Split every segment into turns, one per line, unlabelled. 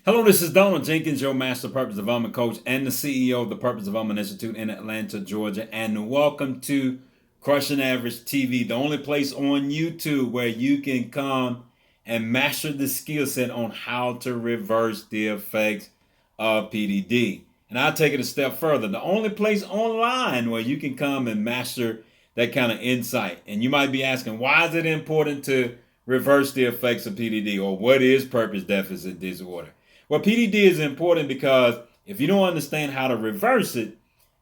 Hello, this is Donald Jenkins, your Master Purpose Development Coach and the CEO of the Purpose Development Institute in Atlanta, Georgia. And welcome to Crushing Average TV, the only place on YouTube where you can come and master the skill set on how to reverse the effects of PDD. And I'll take it a step further. The only place online where you can come and master that kind of insight. And you might be asking, why is it important to reverse the effects of PDD, or what is purpose deficit disorder? Well, PDD is important because if you don't understand how to reverse it,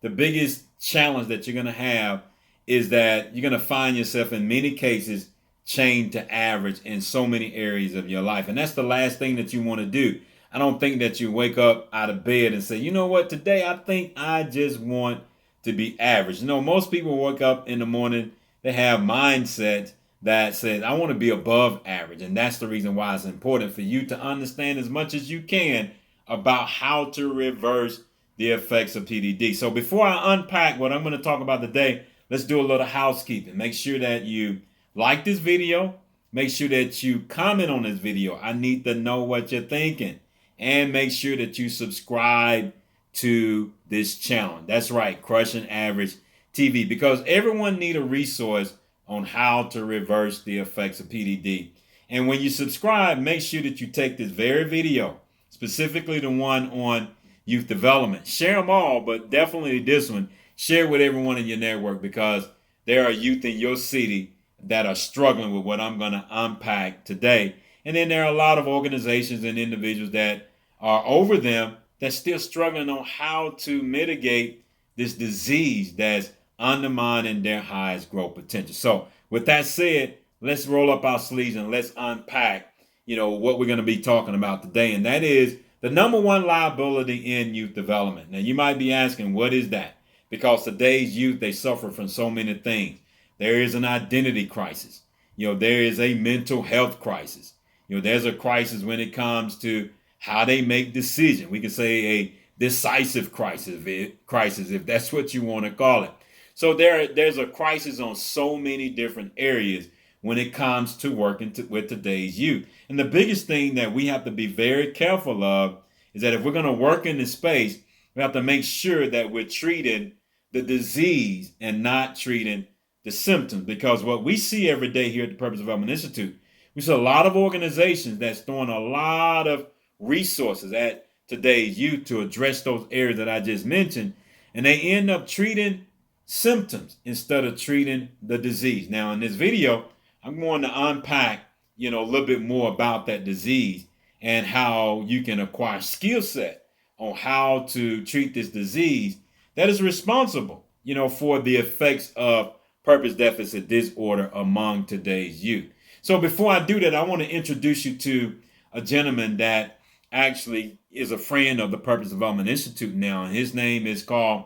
the biggest challenge that you're going to have is that you're going to find yourself in many cases chained to average in so many areas of your life. And that's the last thing that you want to do. I don't think that you wake up out of bed and say, you know what, today I think I just want to be average. You know, most people wake up in the morning, they have mindsets that says, I want to be above average. And that's the reason why it's important for you to understand as much as you can about how to reverse the effects of PDD. So before I unpack what I'm going to talk about today, let's do a little housekeeping. Make sure that you like this video. Make sure that you comment on this video. I need to know what you're thinking. And make sure that you subscribe to this channel. That's right, Crushing Average TV, because everyone needs a resource on how to reverse the effects of PDD. And when you subscribe, make sure that you take this very video, specifically the one on youth development. Share them all, but definitely this one, share with everyone in your network, because there are youth in your city that are struggling with what I'm going to unpack today. And then there are a lot of organizations and individuals that are over them that's still struggling on how to mitigate this disease that's undermining their highest growth potential. So with that said, let's roll up our sleeves and let's unpack, what we're going to be talking about today. And that is the number one liability in youth development. Now you might be asking, what is that? Because today's youth, they suffer from so many things. There is an identity crisis. There is a mental health crisis. There's a crisis when it comes to how they make decisions. We could say a decisive crisis, if that's what you want to call it. So there's a crisis on so many different areas when it comes to working with today's youth. And the biggest thing that we have to be very careful of is that if we're going to work in this space, we have to make sure that we're treating the disease and not treating the symptoms. Because what we see every day here at the Purpose Development Institute, we see a lot of organizations that's throwing a lot of resources at today's youth to address those areas that I just mentioned, and they end up treating symptoms instead of treating the disease. Now, in this video, I'm going to unpack, a little bit more about that disease and how you can acquire skill set on how to treat this disease that is responsible, for the effects of purpose deficit disorder among today's youth. So before I do that, I want to introduce you to a gentleman that actually is a friend of the Purpose Development Institute now, and his name is called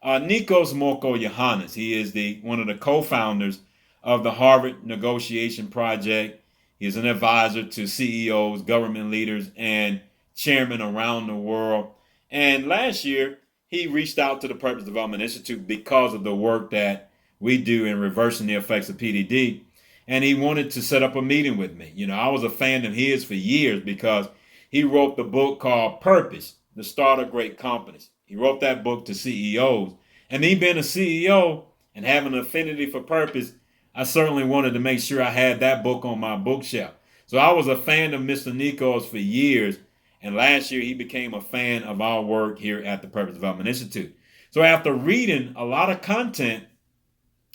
Nikos Morko-Yohannes. He is one of the co-founders of the Harvard Negotiation Project. He is an advisor to CEOs, government leaders, and chairmen around the world. And last year, he reached out to the Purpose Development Institute because of the work that we do in reversing the effects of PDD. And he wanted to set up a meeting with me. I was a fan of his for years because he wrote the book called Purpose, The Start of Great Companies. He wrote that book to CEOs. And me being a CEO and having an affinity for purpose, I certainly wanted to make sure I had that book on my bookshelf. So I was a fan of Mr. Nikos for years. And last year, he became a fan of our work here at the Purpose Development Institute. So after reading a lot of content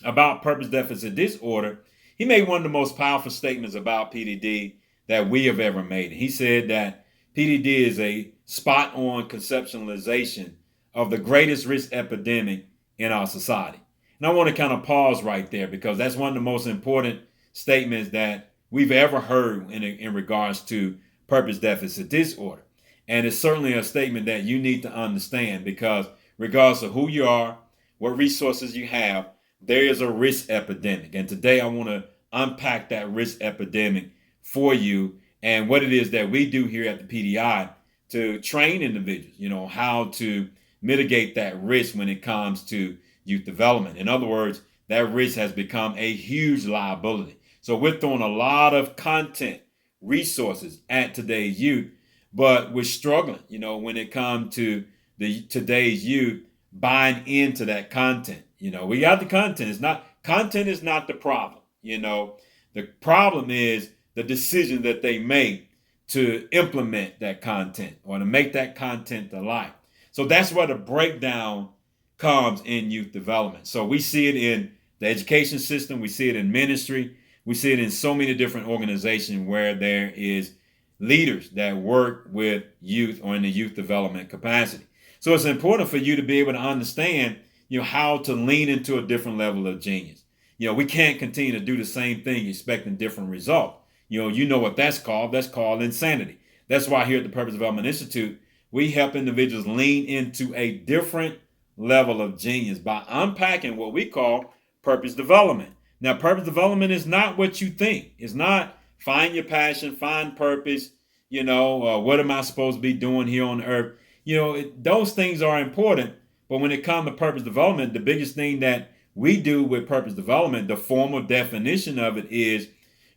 about purpose deficit disorder, he made one of the most powerful statements about PDD that we have ever made. He said that PDD is a spot-on conceptualization of the greatest risk epidemic in our society. And I want to kind of pause right there because that's one of the most important statements that we've ever heard in regards to purpose deficit disorder. And it's certainly a statement that you need to understand because regardless of who you are, what resources you have, there is a risk epidemic. And today I want to unpack that risk epidemic for you and what it is that we do here at the PDI to train individuals, how to mitigate that risk when it comes to youth development. In other words, that risk has become a huge liability. So we're throwing a lot of content, resources at today's youth but we're struggling, when it comes to the today's youth buying into that content. We got the content. Content is not the problem. The problem is the decision that they make to implement that content or to make that content to life. So that's where the breakdown comes in youth development. So we see it in the education system, we see it in ministry, we see it in so many different organizations where there is leaders that work with youth or in the youth development capacity. So it's important for you to be able to understand, how to lean into a different level of genius. We can't continue to do the same thing expecting different results. You know what that's called. That's called insanity. That's why here at the Purpose Development Institute, we help individuals lean into a different level of genius by unpacking what we call purpose development. Now, purpose development is not what you think. It's not find your passion, find purpose, what am I supposed to be doing here on earth? Those things are important. But when it comes to purpose development, the biggest thing that we do with purpose development, the formal definition of it is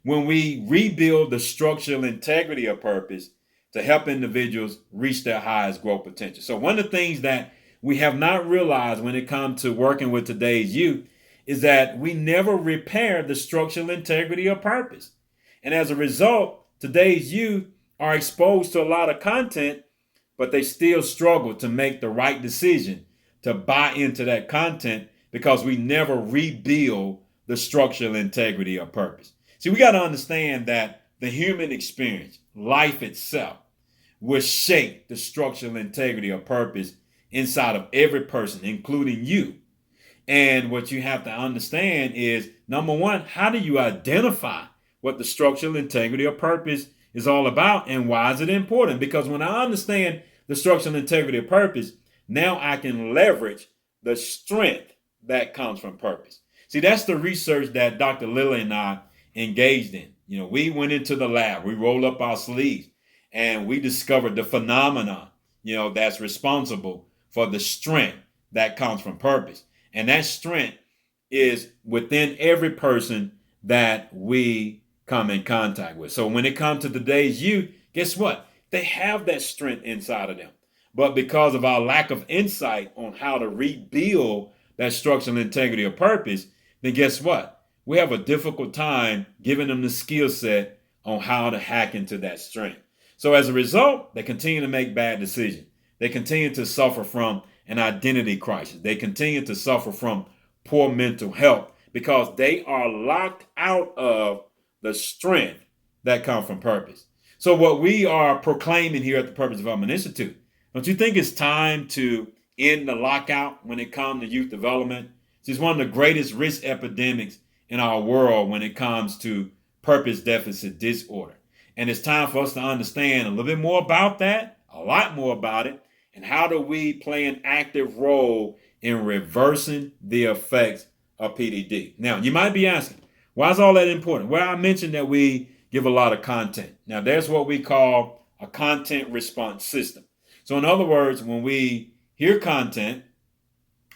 when we rebuild the structural integrity of purpose to help individuals reach their highest growth potential. So one of the things that we have not realized when it comes to working with today's youth is that we never repair the structural integrity of purpose. And as a result, today's youth are exposed to a lot of content, but they still struggle to make the right decision to buy into that content because we never rebuild the structural integrity of purpose. See, we got to understand that the human experience, life itself, will shape the structural integrity of purpose inside of every person, including you. And what you have to understand is, number one, how do you identify what the structural integrity of purpose is all about and why is it important? Because when I understand the structural integrity of purpose, now I can leverage the strength that comes from purpose. See, that's the research that Dr. Lilly and I engaged in. We went into the lab, we rolled up our sleeves, and we discovered the phenomena, that's responsible for the strength that comes from purpose. And that strength is within every person that we come in contact with. So when it comes to today's youth, guess what? They have that strength inside of them. But because of our lack of insight on how to rebuild that structural integrity of purpose, then guess what? We have a difficult time giving them the skill set on how to hack into that strength. So as a result, they continue to make bad decisions. They continue to suffer from an identity crisis. They continue to suffer from poor mental health because they are locked out of the strength that comes from purpose. So what we are proclaiming here at the Purpose Development Institute, don't you think it's time to end the lockout when it comes to youth development? It's one of the greatest risk epidemics in our world when it comes to purpose deficit disorder. And it's time for us to understand a little bit more about that, a lot more about it, and how do we play an active role in reversing the effects of PDD. Now, you might be asking, why is all that important? Well, I mentioned that we give a lot of content. Now, there's what we call a content response system. So in other words, when we hear content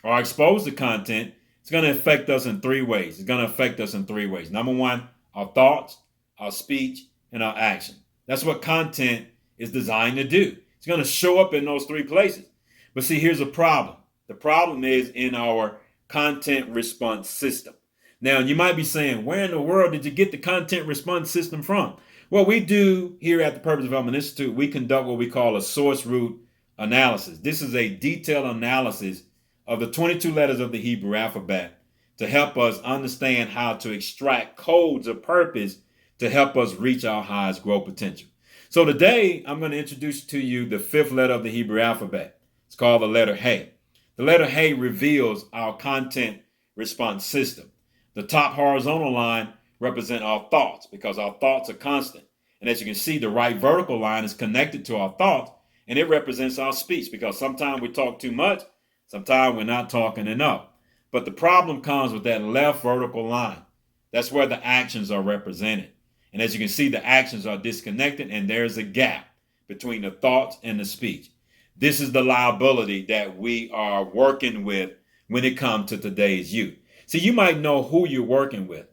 or are exposed to content, it's going to affect us in three ways. It's going to affect us in three ways. Number one, our thoughts, our speech, and our action. That's what content is designed to do. It's going to show up in those three places. But see, here's a problem. The problem is in our content response system. Now, you might be saying, where in the world did you get the content response system from? Well, we do here at the Purpose Development Institute, we conduct what we call a source root analysis. This is a detailed analysis of the 22 letters of the Hebrew alphabet to help us understand how to extract codes of purpose to help us reach our highest growth potential. So today, I'm going to introduce to you the fifth letter of the Hebrew alphabet. It's called the letter Hey. The letter Hey reveals our content response system. The top horizontal line represents our thoughts because our thoughts are constant. And as you can see, the right vertical line is connected to our thoughts, and it represents our speech because sometimes we talk too much, sometimes we're not talking enough. But the problem comes with that left vertical line. That's where the actions are represented. And as you can see, the actions are disconnected and there's a gap between the thoughts and the speech. This is the liability that we are working with when it comes to today's youth. See, you might know who you're working with,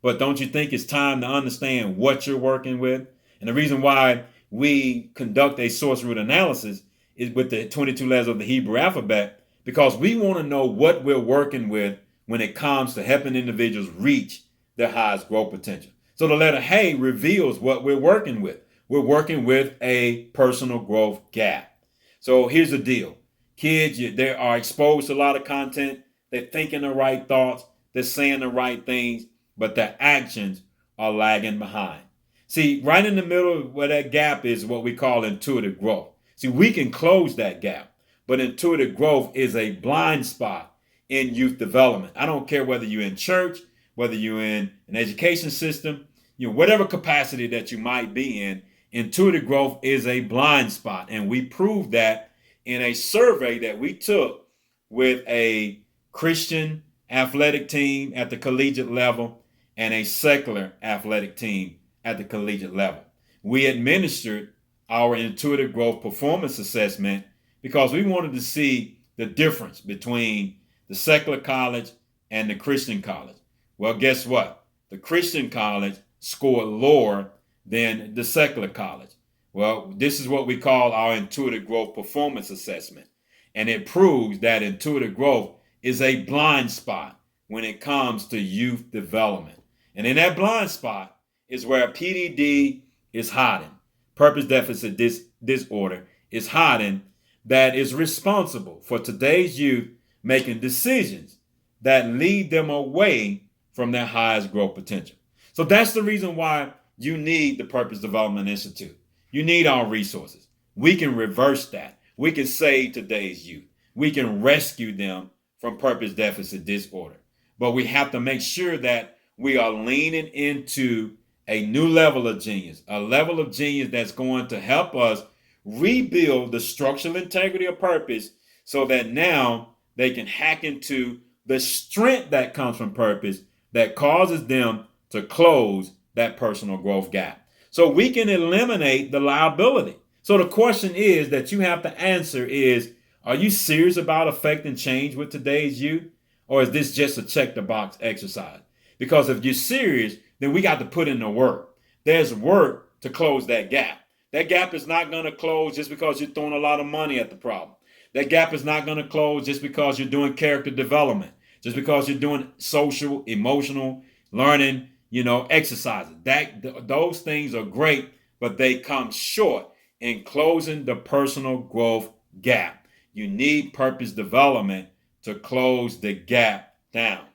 but don't you think it's time to understand what you're working with? And the reason why we conduct a source root analysis is with the 22 letters of the Hebrew alphabet, because we want to know what we're working with when it comes to helping individuals reach their highest growth potential. So the letter Hey reveals what we're working with. We're working with a personal growth gap. So here's the deal. Kids, they are exposed to a lot of content. They're thinking the right thoughts. They're saying the right things, but their actions are lagging behind. See, right in the middle of where that gap is what we call intuitive growth. See, we can close that gap, but intuitive growth is a blind spot in youth development. I don't care whether you're in church, whether you're in an education system, whatever capacity that you might be in, intuitive growth is a blind spot. And we proved that in a survey that we took with a Christian athletic team at the collegiate level and a secular athletic team at the collegiate level. We administered our intuitive growth performance assessment because we wanted to see the difference between the secular college and the Christian college. Well, guess what? The Christian college scored lower than the secular college. Well, this is what we call our intuitive growth performance assessment. And it proves that intuitive growth is a blind spot when it comes to youth development. And in that blind spot is where PDD is hiding. Purpose deficit disorder is hiding, that is responsible for today's youth making decisions that lead them away from their highest growth potential. So that's the reason why you need the Purpose Development Institute. You need our resources. We can reverse that. We can save today's youth. We can rescue them from purpose deficit disorder. But we have to make sure that we are leaning into a new level of genius, a level of genius that's going to help us rebuild the structural integrity of purpose so that now they can hack into the strength that comes from purpose that causes them to close that personal growth gap. So we can eliminate the liability. So the question is that you have to answer is, are you serious about affecting change with today's youth? Or is this just a check the box exercise? Because if you're serious, then we got to put in the work. There's work to close that gap. That gap is not going to close just because you're throwing a lot of money at the problem. That gap is not going to close just because you're doing character development, just because you're doing social, emotional learning, exercises. Those things are great, but they come short in closing the personal growth gap. You need purpose development to close the gap down.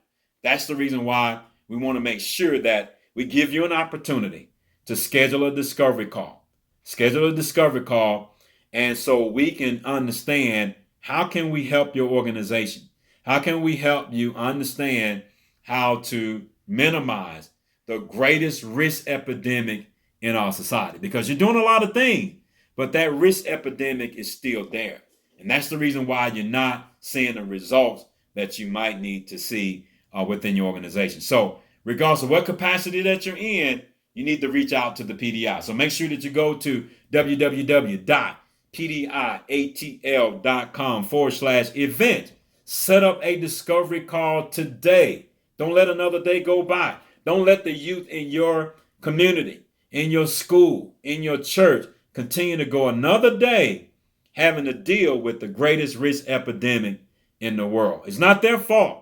That's the reason why we want to make sure that we give you an opportunity to schedule a discovery call. Schedule a discovery call, and so we can understand how can we help your organization? How can we help you understand how to minimize the greatest risk epidemic in our society? Because you're doing a lot of things, but that risk epidemic is still there. And that's the reason why you're not seeing the results that you might need to see within your organization. So regardless of what capacity that you're in, you need to reach out to the PDI. So make sure that you go to www.pdiatl.com/event. Set up a discovery call today. Don't let another day go by. Don't let the youth in your community, in your school, in your church continue to go another day having to deal with the greatest risk epidemic in the world. It's not their fault.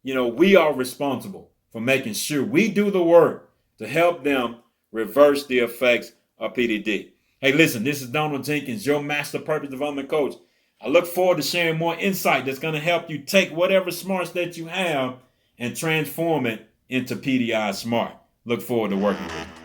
We are responsible for making sure we do the work to help them reverse the effects of PDD. Hey, listen, this is Donald Jenkins, your Master Purpose Development Coach. I look forward to sharing more insight that's going to help you take whatever smarts that you have and transform it into PDI Smart. Look forward to working with you.